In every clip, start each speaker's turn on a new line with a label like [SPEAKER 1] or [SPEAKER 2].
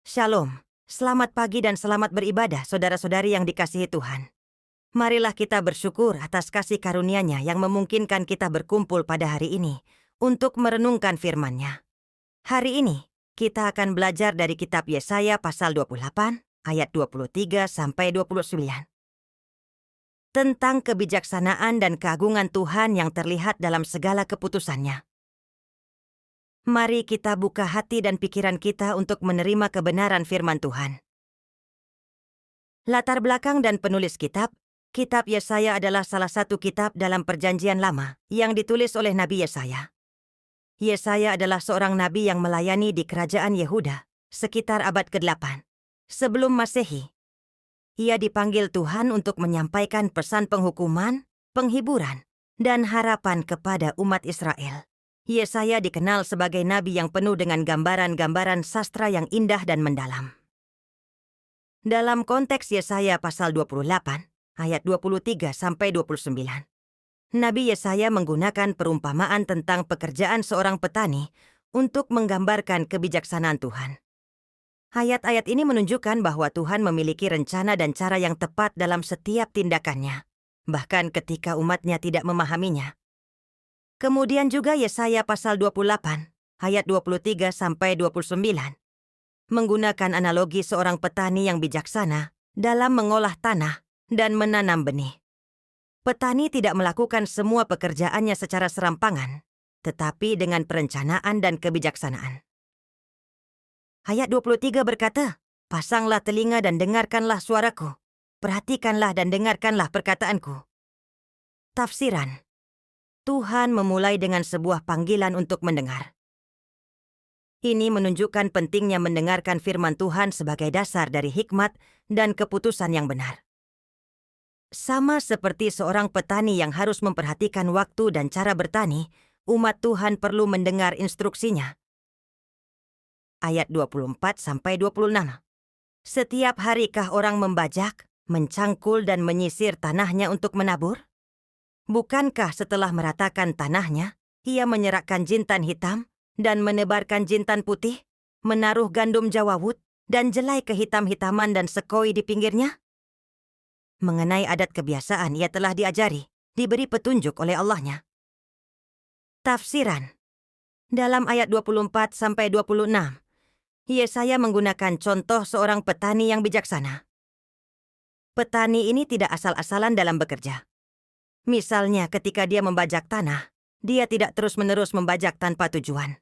[SPEAKER 1] Shalom, selamat pagi dan selamat beribadah saudara-saudari yang dikasihi Tuhan. Marilah kita bersyukur atas kasih karunia-Nya yang memungkinkan kita berkumpul pada hari ini untuk merenungkan firman-Nya. Hari ini, kita akan belajar dari kitab Yesaya pasal 28, ayat 23 sampai 29. Tentang kebijaksanaan dan keagungan Tuhan yang terlihat dalam segala keputusannya. Mari kita buka hati dan pikiran kita untuk menerima kebenaran firman Tuhan. Latar belakang dan penulis kitab Yesaya adalah salah satu kitab dalam Perjanjian Lama yang ditulis oleh Nabi Yesaya. Yesaya adalah seorang nabi yang melayani di kerajaan Yehuda sekitar abad ke-8 sebelum Masehi. Ia dipanggil Tuhan untuk menyampaikan pesan penghukuman, penghiburan, dan harapan kepada umat Israel. Yesaya dikenal sebagai nabi yang penuh dengan gambaran-gambaran sastra yang indah dan mendalam. Dalam konteks Yesaya pasal 28, ayat 23 sampai 29, Nabi Yesaya menggunakan perumpamaan tentang pekerjaan seorang petani untuk menggambarkan kebijaksanaan Tuhan. Ayat-ayat ini menunjukkan bahwa Tuhan memiliki rencana dan cara yang tepat dalam setiap tindakannya, bahkan ketika umatnya tidak memahaminya. Kemudian juga Yesaya pasal 28, ayat 23 sampai 29, menggunakan analogi seorang petani yang bijaksana dalam mengolah tanah dan menanam benih. Petani tidak melakukan semua pekerjaannya secara serampangan, tetapi dengan perencanaan dan kebijaksanaan. Ayat 23 berkata, "Pasanglah telinga dan dengarkanlah suaraku. Perhatikanlah dan dengarkanlah perkataanku." Tafsiran: Tuhan memulai dengan sebuah panggilan untuk mendengar. Ini menunjukkan pentingnya mendengarkan firman Tuhan sebagai dasar dari hikmat dan keputusan yang benar. Sama seperti seorang petani yang harus memperhatikan waktu dan cara bertani, umat Tuhan perlu mendengar instruksinya. Ayat 24 sampai 26. Setiap harikah orang membajak, mencangkul dan menyisir tanahnya untuk menabur? Bukankah setelah meratakan tanahnya, ia menyerakkan jintan hitam dan menebarkan jintan putih, menaruh gandum jawawut dan jelai kehitam-hitaman dan sekoi di pinggirnya? Mengenai adat kebiasaan ia telah diajari, diberi petunjuk oleh Allahnya. Tafsiran: dalam ayat 24 sampai 26, Yesaya menggunakan contoh seorang petani yang bijaksana. Petani ini tidak asal-asalan dalam bekerja. Misalnya ketika dia membajak tanah, dia tidak terus-menerus membajak tanpa tujuan.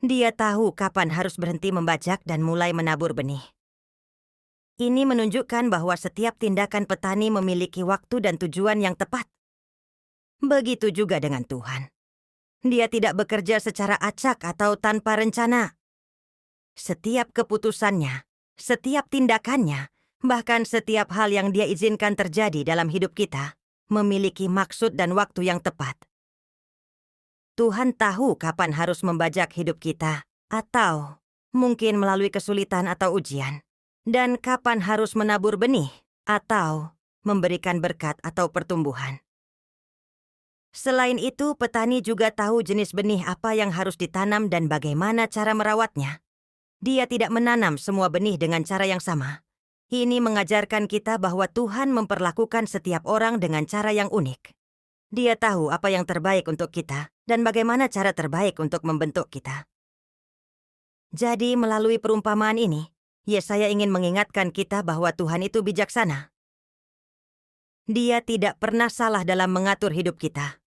[SPEAKER 1] Dia tahu kapan harus berhenti membajak dan mulai menabur benih. Ini menunjukkan bahwa setiap tindakan petani memiliki waktu dan tujuan yang tepat. Begitu juga dengan Tuhan. Dia tidak bekerja secara acak atau tanpa rencana. Setiap keputusannya, setiap tindakannya, bahkan setiap hal yang dia izinkan terjadi dalam hidup kita, memiliki maksud dan waktu yang tepat. Tuhan tahu kapan harus membajak hidup kita, atau mungkin melalui kesulitan atau ujian, dan kapan harus menabur benih, atau memberikan berkat atau pertumbuhan. Selain itu, petani juga tahu jenis benih apa yang harus ditanam dan bagaimana cara merawatnya. Dia tidak menanam semua benih dengan cara yang sama. Ini mengajarkan kita bahwa Tuhan memperlakukan setiap orang dengan cara yang unik. Dia tahu apa yang terbaik untuk kita dan bagaimana cara terbaik untuk membentuk kita. Jadi melalui perumpamaan ini, Yesaya ingin mengingatkan kita bahwa Tuhan itu bijaksana. Dia tidak pernah salah dalam mengatur hidup kita.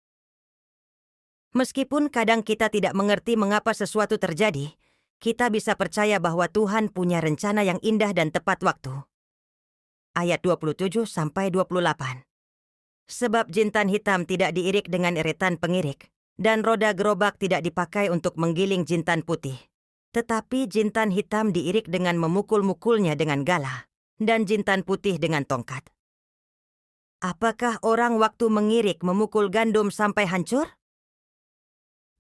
[SPEAKER 1] Meskipun kadang kita tidak mengerti mengapa sesuatu terjadi, kita bisa percaya bahwa Tuhan punya rencana yang indah dan tepat waktu. Ayat 27 sampai 28. Sebab jintan hitam tidak diirik dengan iritan pengirik, dan roda gerobak tidak dipakai untuk menggiling jintan putih. Tetapi jintan hitam diirik dengan memukul-mukulnya dengan galah, dan jintan putih dengan tongkat. Apakah orang waktu mengirik memukul gandum sampai hancur?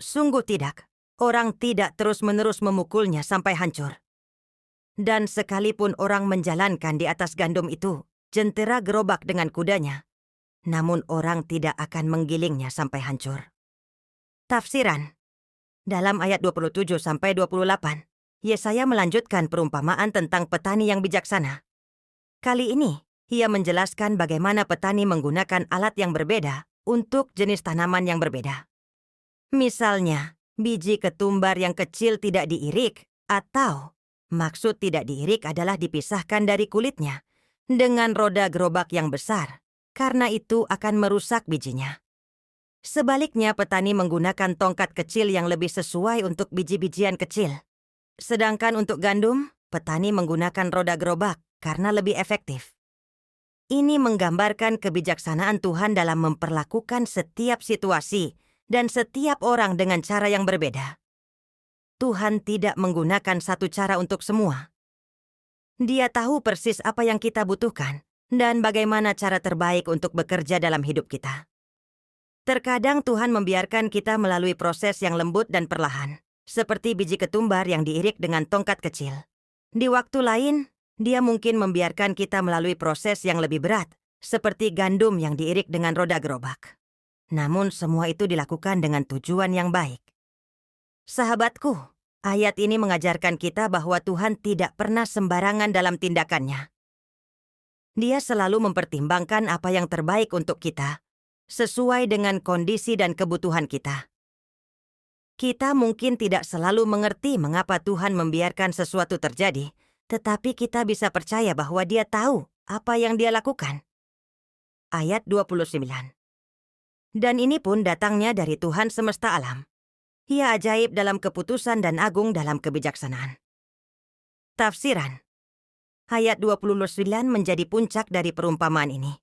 [SPEAKER 1] Sungguh tidak. Orang tidak terus-menerus memukulnya sampai hancur. Dan sekalipun orang menjalankan di atas gandum itu, jentera gerobak dengan kudanya, namun orang tidak akan menggilingnya sampai hancur. Tafsiran: dalam ayat 27 sampai 28, Yesaya melanjutkan perumpamaan tentang petani yang bijaksana. Kali ini, ia menjelaskan bagaimana petani menggunakan alat yang berbeda untuk jenis tanaman yang berbeda. Misalnya, biji ketumbar yang kecil tidak diirik, atau maksud tidak diirik adalah dipisahkan dari kulitnya dengan roda gerobak yang besar, karena itu akan merusak bijinya. Sebaliknya, petani menggunakan tongkat kecil yang lebih sesuai untuk biji-bijian kecil. Sedangkan untuk gandum, petani menggunakan roda gerobak karena lebih efektif. Ini menggambarkan kebijaksanaan Tuhan dalam memperlakukan setiap situasi dan setiap orang dengan cara yang berbeda. Tuhan tidak menggunakan satu cara untuk semua. Dia tahu persis apa yang kita butuhkan dan bagaimana cara terbaik untuk bekerja dalam hidup kita. Terkadang Tuhan membiarkan kita melalui proses yang lembut dan perlahan, seperti biji ketumbar yang diirik dengan tongkat kecil. Di waktu lain, Dia mungkin membiarkan kita melalui proses yang lebih berat, seperti gandum yang diirik dengan roda gerobak. Namun semua itu dilakukan dengan tujuan yang baik. Sahabatku, ayat ini mengajarkan kita bahwa Tuhan tidak pernah sembarangan dalam tindakannya. Dia selalu mempertimbangkan apa yang terbaik untuk kita, sesuai dengan kondisi dan kebutuhan kita. Kita mungkin tidak selalu mengerti mengapa Tuhan membiarkan sesuatu terjadi, tetapi kita bisa percaya bahwa Dia tahu apa yang Dia lakukan. Ayat 29. Dan ini pun datangnya dari Tuhan semesta alam. Ia ajaib dalam keputusan dan agung dalam kebijaksanaan. Tafsiran. Ayat 29 menjadi puncak dari perumpamaan ini.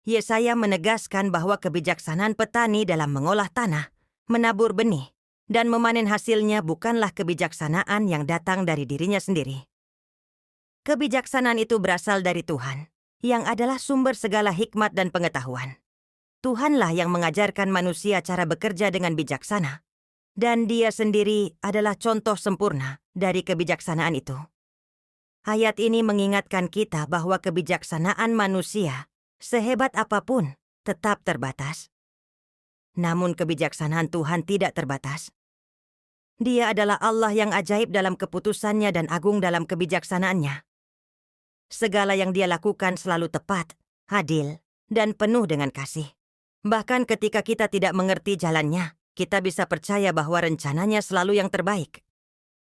[SPEAKER 1] Yesaya menegaskan bahwa kebijaksanaan petani dalam mengolah tanah, menabur benih, dan memanen hasilnya bukanlah kebijaksanaan yang datang dari dirinya sendiri. Kebijaksanaan itu berasal dari Tuhan, yang adalah sumber segala hikmat dan pengetahuan. Tuhanlah yang mengajarkan manusia cara bekerja dengan bijaksana, dan Dia sendiri adalah contoh sempurna dari kebijaksanaan itu. Ayat ini mengingatkan kita bahwa kebijaksanaan manusia, sehebat apapun, tetap terbatas. Namun kebijaksanaan Tuhan tidak terbatas. Dia adalah Allah yang ajaib dalam keputusannya dan agung dalam kebijaksanaannya. Segala yang Dia lakukan selalu tepat, adil, dan penuh dengan kasih. Bahkan ketika kita tidak mengerti jalannya, kita bisa percaya bahwa rencananya selalu yang terbaik.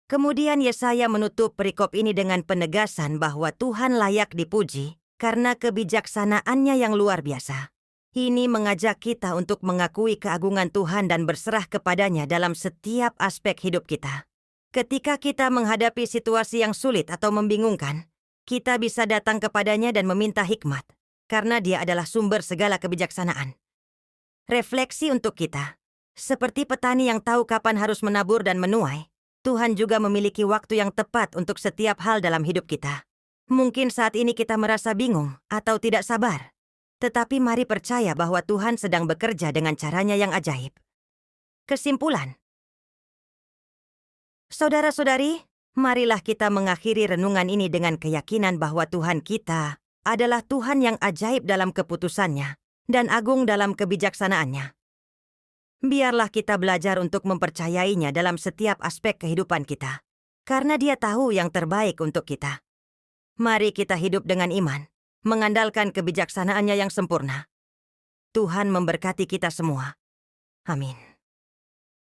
[SPEAKER 1] Kemudian Yesaya menutup perikop ini dengan penegasan bahwa Tuhan layak dipuji karena kebijaksanaannya yang luar biasa. Ini mengajak kita untuk mengakui keagungan Tuhan dan berserah kepadanya dalam setiap aspek hidup kita. Ketika kita menghadapi situasi yang sulit atau membingungkan, kita bisa datang kepadanya dan meminta hikmat, karena Dia adalah sumber segala kebijaksanaan. Refleksi untuk kita. Seperti petani yang tahu kapan harus menabur dan menuai, Tuhan juga memiliki waktu yang tepat untuk setiap hal dalam hidup kita. Mungkin saat ini kita merasa bingung atau tidak sabar. Tetapi mari percaya bahwa Tuhan sedang bekerja dengan caranya yang ajaib. Kesimpulan. Saudara-saudari, marilah kita mengakhiri renungan ini dengan keyakinan bahwa Tuhan kita adalah Tuhan yang ajaib dalam keputusannya dan agung dalam kebijaksanaannya. Biarlah kita belajar untuk mempercayainya dalam setiap aspek kehidupan kita, karena Dia tahu yang terbaik untuk kita. Mari kita hidup dengan iman, mengandalkan kebijaksanaannya yang sempurna. Tuhan memberkati kita semua. Amin.